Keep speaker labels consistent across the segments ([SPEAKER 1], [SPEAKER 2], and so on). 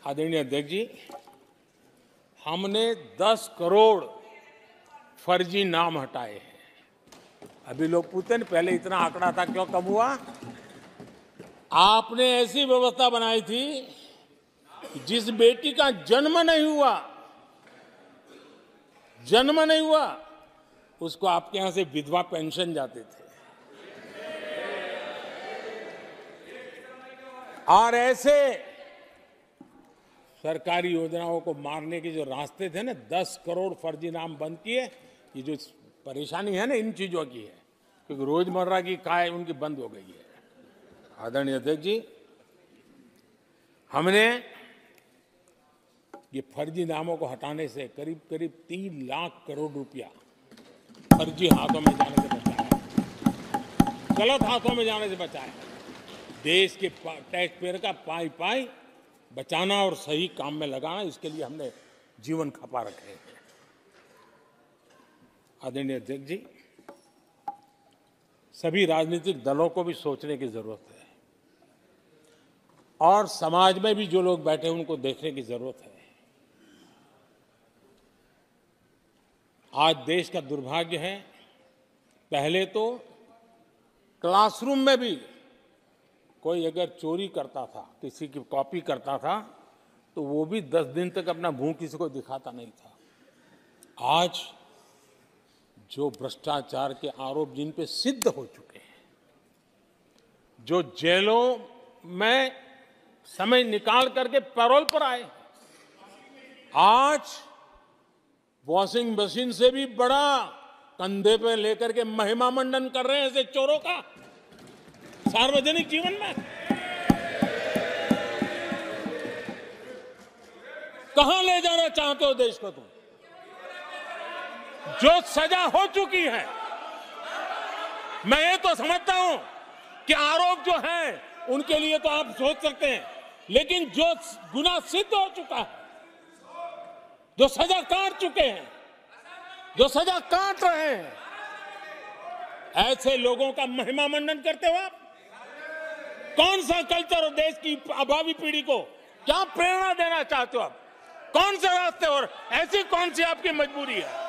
[SPEAKER 1] आदरणीय अध्यक्ष जी, हमने 10 करोड़ फर्जी नाम हटाए हैं। अभी लोग पूछते हैं पहले इतना आंकड़ा था, क्यों कम हुआ? आपने ऐसी व्यवस्था बनाई थी जिस बेटी का जन्म नहीं हुआ उसको आपके यहां से विधवा पेंशन जाते थे। और ऐसे सरकारी योजनाओं को मारने के जो रास्ते थे ना, 10 करोड़ फर्जी नाम बंद किए। ये जो परेशानी है ना इन चीजों की है, क्योंकि रोजमर्रा की काय उनकी बंद हो गई है। आदरणीय अध्यक्ष जी, हमने ये फर्जी नामों को हटाने से करीब करीब 3 लाख करोड़ रुपया फर्जी हाथों में जाने से बचाया, गलत हाथों में जाने से बचाया। देश के टैक्स पेयर का पाई पाई बचाना और सही काम में लगाना, इसके लिए हमने जीवन खपा रखे हैं। आदरणीय अध्यक्ष जी, सभी राजनीतिक दलों को भी सोचने की जरूरत है और समाज में भी जो लोग बैठे हैं उनको देखने की जरूरत है। आज देश का दुर्भाग्य है, पहले तो क्लासरूम में भी कोई अगर चोरी करता था, किसी की कॉपी करता था, तो वो भी 10 दिन तक अपना मुंह किसी को दिखाता नहीं था। आज जो भ्रष्टाचार के आरोप जिन पे सिद्ध हो चुके हैं, जो जेलों में समय निकाल करके पैरोल पर आए, आज वॉशिंग मशीन से भी बड़ा कंधे पे लेकर के महिमा मंडन कर रहे हैं ऐसे चोरों का सार्वजनिक जीवन में। कहां ले जाना चाहते हो देश को तुम? जो सजा हो चुकी है, मैं ये तो समझता हूं कि आरोप जो है उनके लिए तो आप सोच सकते हैं, लेकिन जो गुनाह सिद्ध हो चुका है, जो सजा काट चुके हैं, जो सजा काट रहे हैं, ऐसे लोगों का महिमा मंडन करते हो आप? कौन सा कल्चर और देश की भावी पीढ़ी को क्या प्रेरणा देना चाहते हो आप? कौन से रास्ते और ऐसी कौन सी आपकी मजबूरी है?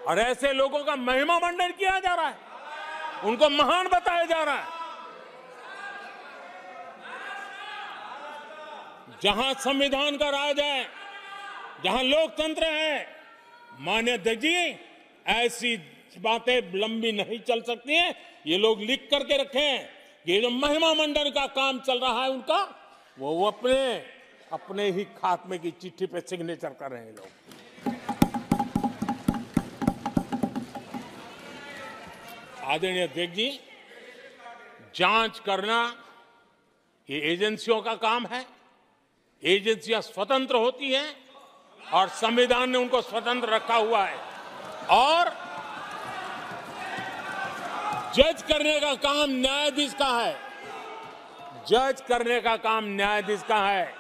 [SPEAKER 1] और ऐसे लोगों का महिमा मंडन किया जा रहा है, उनको महान बताया जा रहा है। जहां संविधान का राज है, जहां लोकतंत्र है, माननीय अध्यक्ष जी, ऐसी बातें लंबी नहीं चल सकती हैं। ये लोग लिख करके रखे हैं, ये जो महिमा मंडन का काम चल रहा है उनका, वो अपने ही खात्मे की चिट्ठी पे सिग्नेचर कर रहे हैं लोग। आदरणीय अध्यक्ष जी, जांच करना ये एजेंसियों का काम है। एजेंसियां स्वतंत्र होती हैं और संविधान ने उनको स्वतंत्र रखा हुआ है, और जज करने का काम न्यायाधीश का है। जज करने का काम न्यायाधीश का है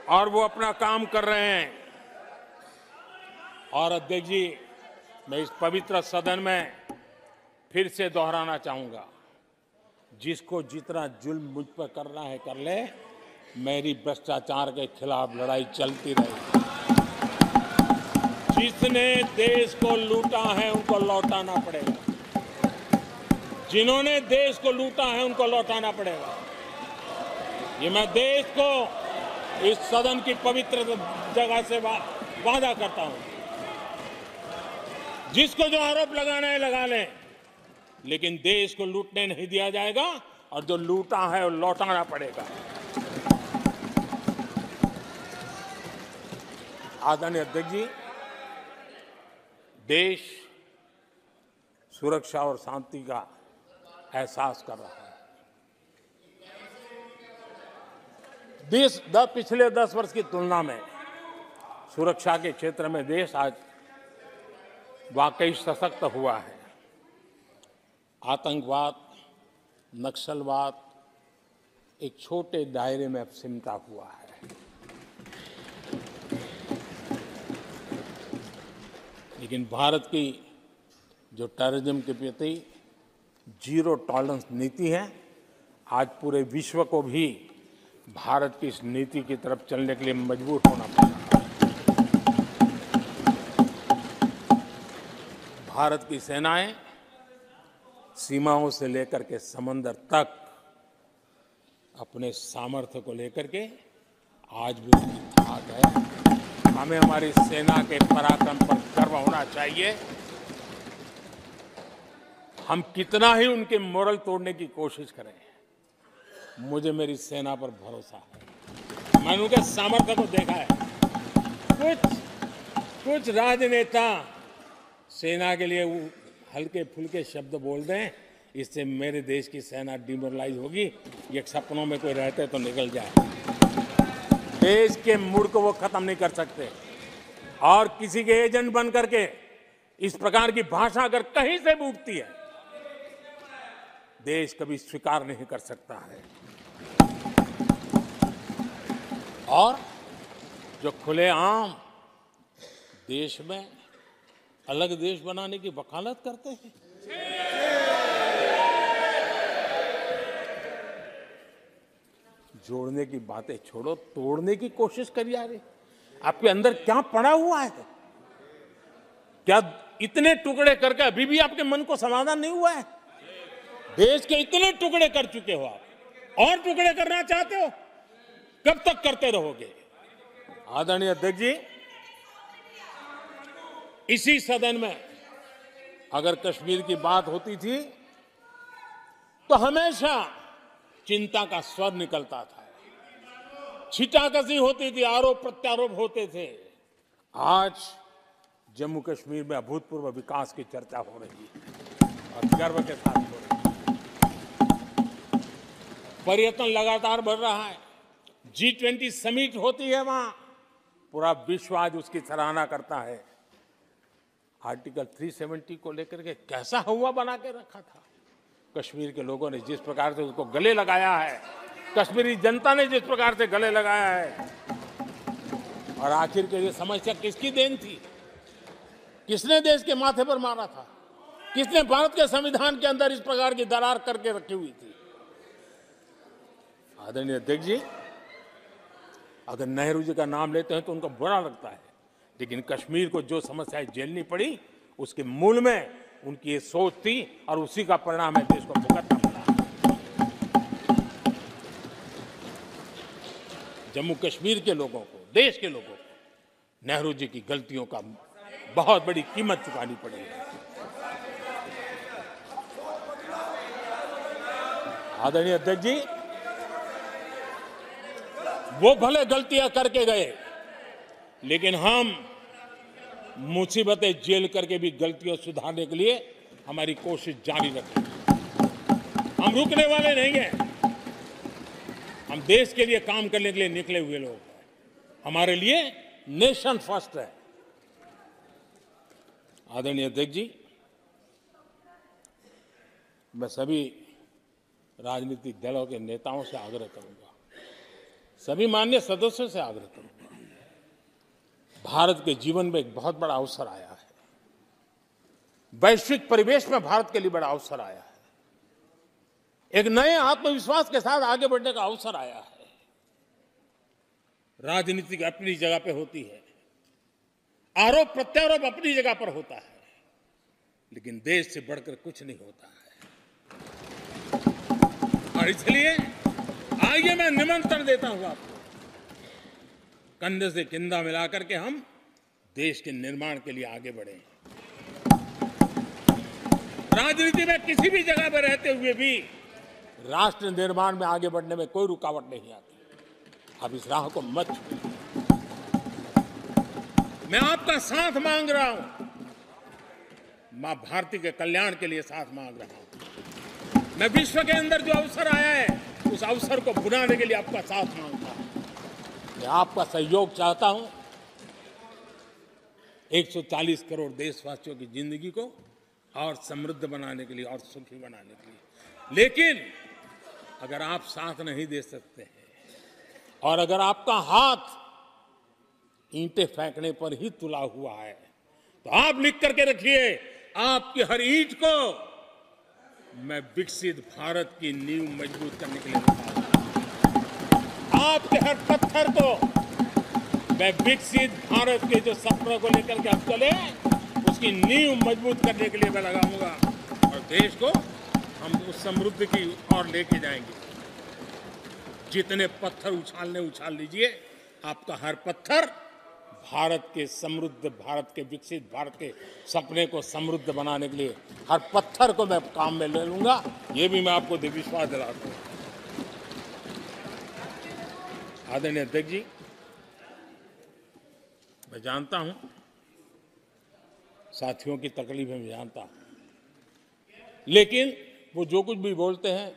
[SPEAKER 1] और वो अपना काम कर रहे हैं। और अध्यक्ष जी, मैं इस पवित्र सदन में फिर से दोहराना चाहूंगा, जिसको जितना जुल्म मुझ पर करना है कर ले, मेरी भ्रष्टाचार के खिलाफ लड़ाई चलती रहेगी। जिसने देश को लूटा है उनको लौटाना पड़ेगा, जिन्होंने देश को लूटा है उनको लौटाना पड़ेगा। ये मैं देश को इस सदन की पवित्र जगह से वादा करता हूं। जिसको जो आरोप लगाना है लगा लें, लेकिन देश को लूटने नहीं दिया जाएगा और जो लूटा है वो लौटाना पड़ेगा। आदरणीय अध्यक्ष जी, देश सुरक्षा और शांति का एहसास कर रहा है। देश पिछले 10 वर्ष की तुलना में सुरक्षा के क्षेत्र में देश आज वाकई सशक्त हुआ है। आतंकवाद, नक्सलवाद एक छोटे दायरे में अब सिमटा हुआ है। लेकिन भारत की जो टेररिज्म के प्रति जीरो टॉलरेंस नीति है। आज पूरे विश्व को भी भारत की इस नीति की तरफ चलने के लिए मजबूर होना पड़ा। भारत की सेनाएं सीमाओं से लेकर के समंदर तक अपने सामर्थ्य को लेकर के आज भी उनकी धाक है। हमें हमारी सेना के पराक्रम पर गर्व होना चाहिए। हम कितना ही उनके मोरल तोड़ने की कोशिश करें, मुझे मेरी सेना पर भरोसा है। मैंने उनके सामर्थ्य को देखा है। कुछ राजनेता सेना के लिए हल्के फुल्के शब्द बोल दें, इससे मेरे देश की सेना डिमोरलाइज होगी। ये सपनों में कोई रहते तो निकल जाए। देश के मूड को वो खत्म नहीं कर सकते। और किसी के एजेंट बन करके इस प्रकार की भाषा अगर कहीं से भी उठती है, देश कभी स्वीकार नहीं कर सकता है। और जो खुलेआम देश में अलग देश बनाने की वकालत करते हैं, जोड़ने की बातें छोड़ो, तोड़ने की कोशिश करिए। यार, आपके अंदर क्या पड़ा हुआ है? क्या इतने टुकड़े करके अभी भी आपके मन को समाधान नहीं हुआ है? देश के इतने टुकड़े कर चुके हो आप, और टुकड़े करना चाहते हो? कब तक करते रहोगे? आदरणीय अध्यक्ष जी, इसी सदन में अगर कश्मीर की बात होती थी तो हमेशा चिंता का स्वर निकलता था, छिटाकशी होती थी, आरोप प्रत्यारोप होते थे। आज जम्मू कश्मीर में अभूतपूर्व विकास की चर्चा हो रही है और गर्व के साथ हो रही है। पर्यटन लगातार बढ़ रहा है। G20 समिट होती है वहां, पूरा विश्व आज उसकी सराहना करता है। आर्टिकल 370 को लेकर के कैसा हुआ बना के रखा था। कश्मीर के लोगों ने जिस प्रकार से उसको गले लगाया है, कश्मीरी जनता ने जिस प्रकार से गले लगाया है, और आखिर के ये समस्या किसकी देन थी? किसने देश के माथे पर मारा था? किसने भारत के संविधान के अंदर इस प्रकार की दरार करके रखी हुई थी? आदरणीय अध्यक्ष जी, अगर नेहरू जी का नाम लेते हैं तो उनको बुरा लगता है, लेकिन कश्मीर को जो समस्याएं झेलनी पड़ी उसके मूल में उनकी ये सोच थी और उसी का परिणाम है देश को भुगतना पड़ा। जम्मू कश्मीर के लोगों को, देश के लोगों को नेहरू जी की गलतियों का बहुत बड़ी कीमत चुकानी पड़ी है। आदरणीय अध्यक्ष जी, वो भले गलतियां करके गए, लेकिन हम मुसीबतें झेल करके भी गलतियों सुधारने के लिए हमारी कोशिश जारी रखेंगे। हम रुकने वाले नहीं हैं। हम देश के लिए काम करने के लिए निकले हुए लोग हैं। हमारे लिए नेशन फर्स्ट है। आदरणीय अध्यक्ष जी, मैं सभी राजनीतिक दलों के नेताओं से आग्रह करूंगा, सभी माननीय सदस्यों से आग्रह करूंगा, भारत के जीवन में एक बहुत बड़ा अवसर आया है। वैश्विक परिवेश में भारत के लिए बड़ा अवसर आया है। एक नए आत्मविश्वास के साथ आगे बढ़ने का अवसर आया है। राजनीति अपनी जगह पे होती है, आरोप प्रत्यारोप अपनी जगह पर होता है, लेकिन देश से बढ़कर कुछ नहीं होता है। और इसलिए आइए मैं निमंत्रण देता हूं आपको, कंधे से कंधा मिलाकर के हम देश के निर्माण के लिए आगे बढ़े। राजनीति में किसी भी जगह पर रहते हुए भी राष्ट्र निर्माण में आगे बढ़ने में कोई रुकावट नहीं आती। अब इस राह को मत छोड़िए। मैं आपका साथ मांग रहा हूं, मां भारती के कल्याण के लिए साथ मांग रहा हूं। मैं विश्व के अंदर जो अवसर आया है उस अवसर को बुलाने के लिए आपका साथ मांगता हूं। मैं आपका सहयोग चाहता हूं 140 करोड़ देशवासियों की जिंदगी को और समृद्ध बनाने के लिए और सुखी बनाने के लिए। लेकिन अगर आप साथ नहीं दे सकते हैं और अगर आपका हाथ ईंटें फेंकने पर ही तुला हुआ है, तो आप लिख करके रखिए, आपकी हर ईंट को मैं विकसित भारत की नींव मजबूत करने के लिए रुका हूं। आपके हर पत्थर को मैं विकसित भारत के जो सपनों को लेकर के आप चले, उसकी नींव मजबूत करने के लिए मैं लगाऊंगा और देश को हम उस समृद्धि की ओर लेके जाएंगे। जितने पत्थर उछाल लीजिए, आपका हर पत्थर भारत के समृद्ध, भारत के विकसित भारत के सपने को समृद्ध बनाने के लिए हर पत्थर को मैं काम में ले लूंगा। ये भी मैं आपको विश्वास दिलाता हूं। आदरणीय अध्यक्ष जी, मैं जानता हूं साथियों की तकलीफें मैं जानता हूं, लेकिन वो जो कुछ भी बोलते हैं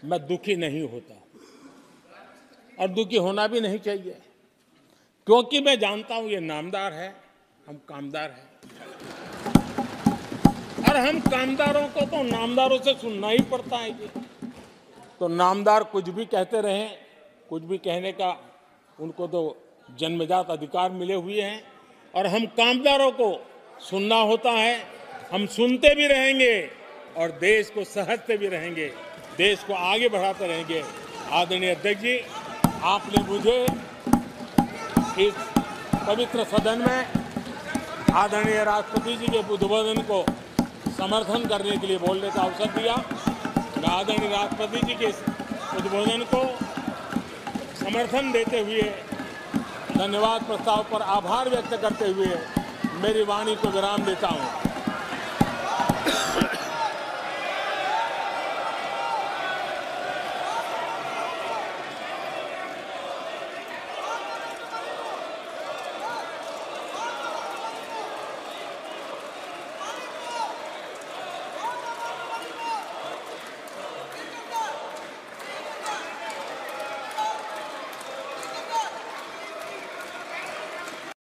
[SPEAKER 1] मैं दुखी नहीं होता और दुखी होना भी नहीं चाहिए, क्योंकि मैं जानता हूं ये नामदार है, हम कामदार हैं और हम कामदारों को तो नामदारों से सुनना ही पड़ता है जी। तो नामदार कुछ भी कहते रहें, कुछ भी कहने का उनको तो जन्मजात अधिकार मिले हुए हैं और हम कामदारों को सुनना होता है। हम सुनते भी रहेंगे और देश को सहजते भी रहेंगे, देश को आगे बढ़ाते रहेंगे। आदरणीय अध्यक्ष जी, आपने मुझे इस पवित्र सदन में आदरणीय राष्ट्रपति जी के उद्बोधन को समर्थन करने के लिए बोलने का अवसर दिया। मैं आदरणीय राष्ट्रपति जी के उद्बोधन को समर्थन देते हुए, धन्यवाद प्रस्ताव पर आभार व्यक्त करते हुए मेरी वाणी को विराम देता हूं।